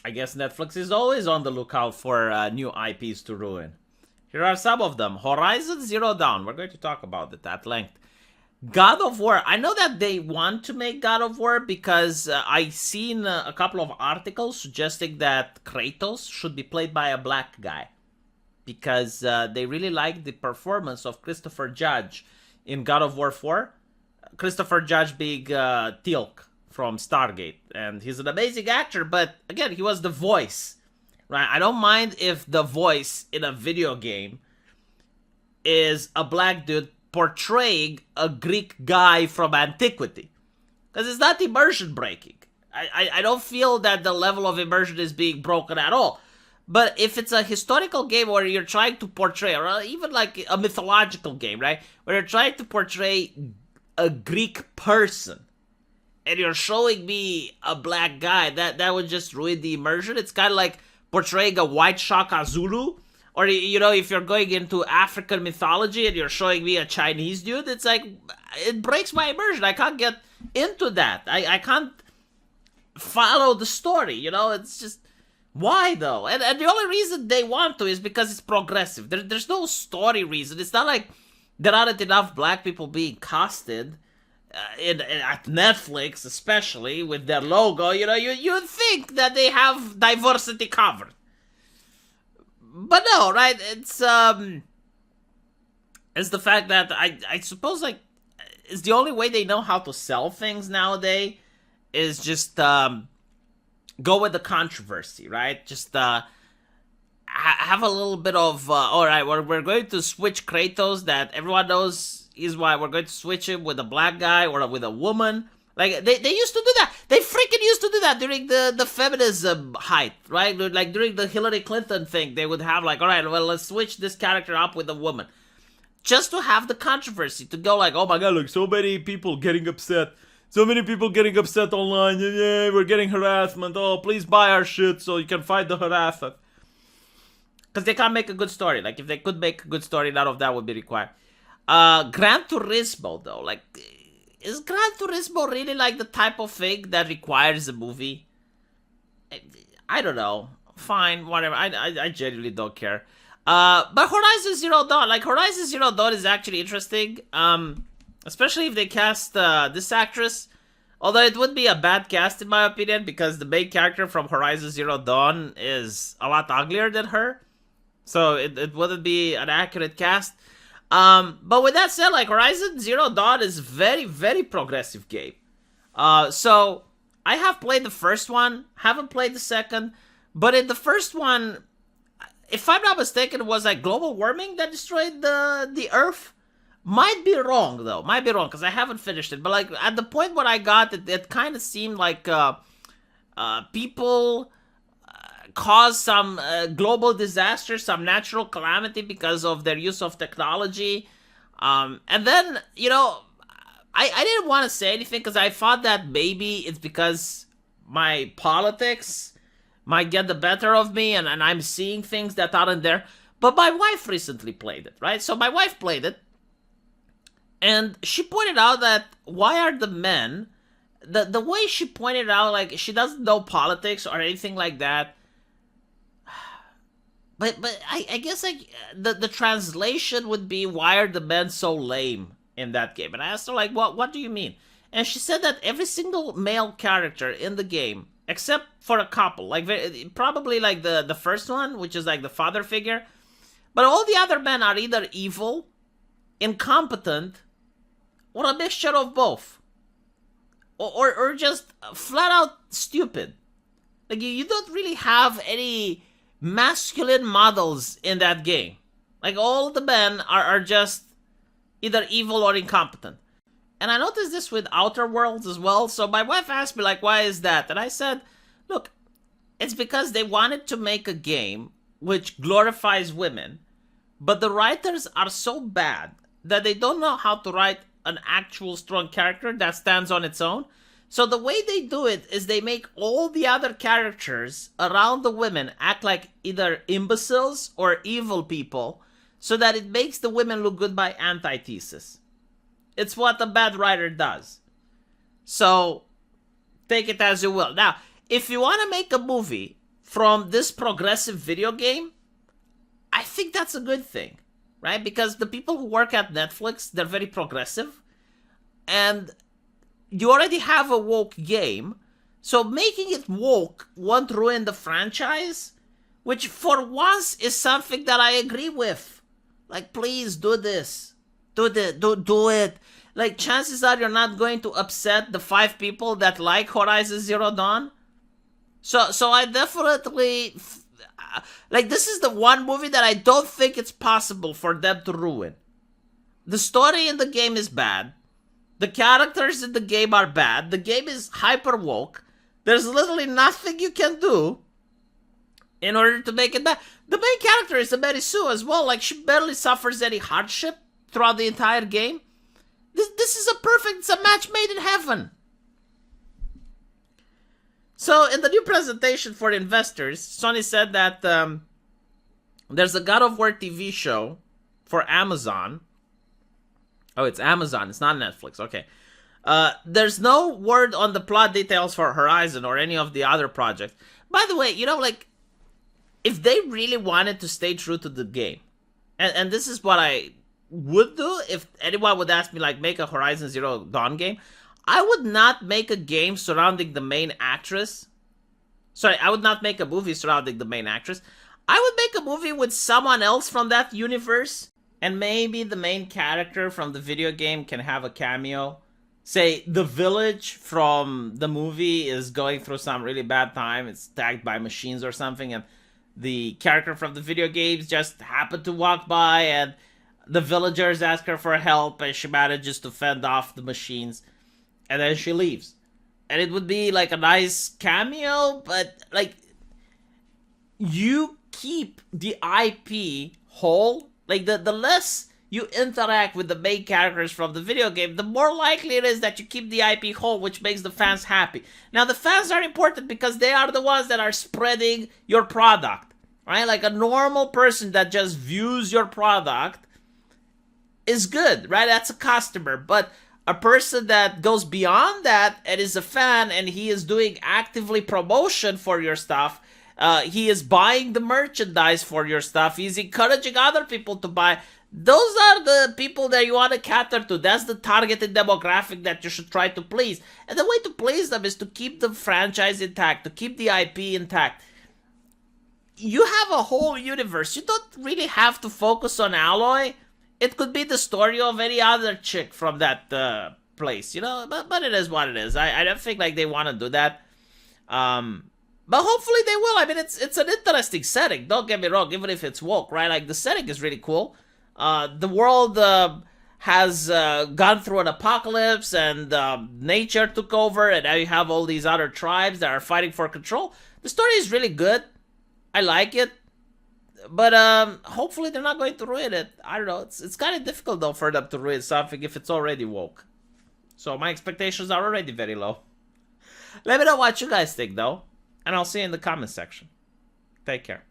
I guess Netflix is always on the lookout for new IPs to ruin. Here are some of them. Horizon Zero Dawn. We're going to talk about it at length. God of War. I know that they want to make God of War because I seen a couple of articles suggesting that Kratos should be played by a black guy. Because they really like the performance of Christopher Judge in God of War 4. Christopher Judge being Teal'c from Stargate. And he's an amazing actor, but again, he was the voice. Right? I don't mind if the voice in a video game is a black dude portraying a Greek guy from antiquity. Because it's not immersion breaking. I don't feel that the level of immersion is being broken at all. But if it's a historical game where you're trying to portray, or even like a mythological game, right? Where you're trying to portray a Greek person, and you're showing me a black guy, that would just ruin the immersion. It's kind of like portraying a white Shaka Zulu. Or, you know, if you're going into African mythology and you're showing me a Chinese dude, it's like, it breaks my immersion. I can't get into that. I can't follow the story, you know? It's just, why though? And the only reason they want to is because it's progressive. There's no story reason. It's not like there aren't enough black people being casted at Netflix, especially with their logo. You know, you'd think that they have diversity covered. But no, right? It's the fact that I suppose, like, it's the only way they know how to sell things nowadays is just go with the controversy, right? Just have a little bit of all right, we're going to switch Kratos that everyone knows is why we're going to switch him with a black guy or with a woman. Like, they used to do that. They freaking used to do that during the feminism hype, right? Like, during the Hillary Clinton thing, they would have, like, all right, well, let's switch this character up with a woman. Just to have the controversy, to go like, oh my god, look, so many people getting upset. So many people getting upset online. Yeah, we're getting harassment. Oh, please buy our shit so you can fight the harassment. Because they can't make a good story. Like, if they could make a good story, none of that would be required. Gran Turismo, though, like, is Gran Turismo really like the type of thing that requires a movie? I don't know. Fine, whatever. I genuinely don't care. But Horizon Zero Dawn, like, Horizon Zero Dawn is actually interesting. Especially if they cast this actress. Although it would be a bad cast in my opinion, because the main character from Horizon Zero Dawn is a lot uglier than her. So it wouldn't be an accurate cast. But with that said, like, Horizon Zero Dawn is very, very progressive game. So I have played the first one, haven't played the second, but in the first one, if I'm not mistaken, it was like global warming that destroyed the Earth. Might be wrong though, because I haven't finished it. But like at the point when I got it, it kind of seemed like people caused some global disaster, some natural calamity because of their use of technology. And then, you know, I didn't want to say anything because I thought that maybe it's because my politics might get the better of me and I'm seeing things that aren't there. But my wife recently played it, right? So my wife played it. And she pointed out that why are the men, the way she pointed out, like, she doesn't know politics or anything like that. But I guess, like, the translation would be, why are the men so lame in that game? And I asked her, like, what do you mean? And she said that every single male character in the game, except for a couple, like, probably like the first one, which is like the father figure, but all the other men are either evil, incompetent, or a mixture of both. Or just flat out stupid. Like, you don't really have any masculine models in that game. Like, all the men are just either evil or incompetent. And I noticed this with Outer Worlds as well. So my wife asked me, like, why is that? And I said, look, it's because they wanted to make a game which glorifies women, but the writers are so bad that they don't know how to write an actual strong character that stands on its own. So the way they do it is they make all the other characters around the women act like either imbeciles or evil people, so that it makes the women look good by antithesis. It's what a bad writer does. So take it as you will. Now, if you want to make a movie from this progressive video game, I think that's a good thing, right? Because the people who work at Netflix, they're very progressive, and you already have a woke game, so making it woke won't ruin the franchise, which for once is something that I agree with. Like, please do this. Do it. Like, chances are you're not going to upset the 5 people that like Horizon Zero Dawn. So I definitely, like, this is the one movie that I don't think it's possible for them to ruin. The story in the game is bad. The characters in the game are bad. The game is hyper woke. There's literally nothing you can do in order to make it bad. The main character is a Mary Sue as well. Like, she barely suffers any hardship throughout the entire game. This is it's a match made in heaven. So, in the new presentation for investors, Sony said that there's a God of War TV show for Amazon. Oh, it's Amazon. It's not Netflix. Okay. There's no word on the plot details for Horizon or any of the other projects. By the way, like, if they really wanted to stay true to the game, and this is what I would do if anyone would ask me, like, make a Horizon Zero Dawn game, I would not make a game surrounding the main actress. Sorry, I would not make a movie surrounding the main actress. I would make a movie with someone else from that universe, and maybe the main character from the video game can have a cameo. Say, the village from the movie is going through some really bad time. It's attacked by machines or something, and the character from the video games just happened to walk by, and the villagers ask her for help, and she manages to fend off the machines, and then she leaves. And it would be like a nice cameo, but like, you keep the IP whole. Like, the less you interact with the main characters from the video game, the more likely it is that you keep the IP whole, which makes the fans happy. Now, the fans are important because they are the ones that are spreading your product, right? Like, a normal person that just views your product is good, right? That's a customer. But a person that goes beyond that and is a fan, and he is doing actively promotion for your stuff, he is buying the merchandise for your stuff, he's encouraging other people to buy. Those are the people that you want to cater to. That's the targeted demographic that you should try to please. And the way to please them is to keep the franchise intact, to keep the IP intact. You have a whole universe. You don't really have to focus on Aloy. It could be the story of any other chick from that place, But it is what it is. I don't think like they want to do that. But hopefully they will. I mean, it's an interesting setting. Don't get me wrong, even if it's woke, right? Like, the setting is really cool. The world has gone through an apocalypse, and nature took over, and now you have all these other tribes that are fighting for control. The story is really good. I like it. But hopefully they're not going to ruin it. I don't know. It's kind of difficult, though, for them to ruin something if it's already woke. So my expectations are already very low. Let me know what you guys think, though. And I'll see you in the comment section. Take care.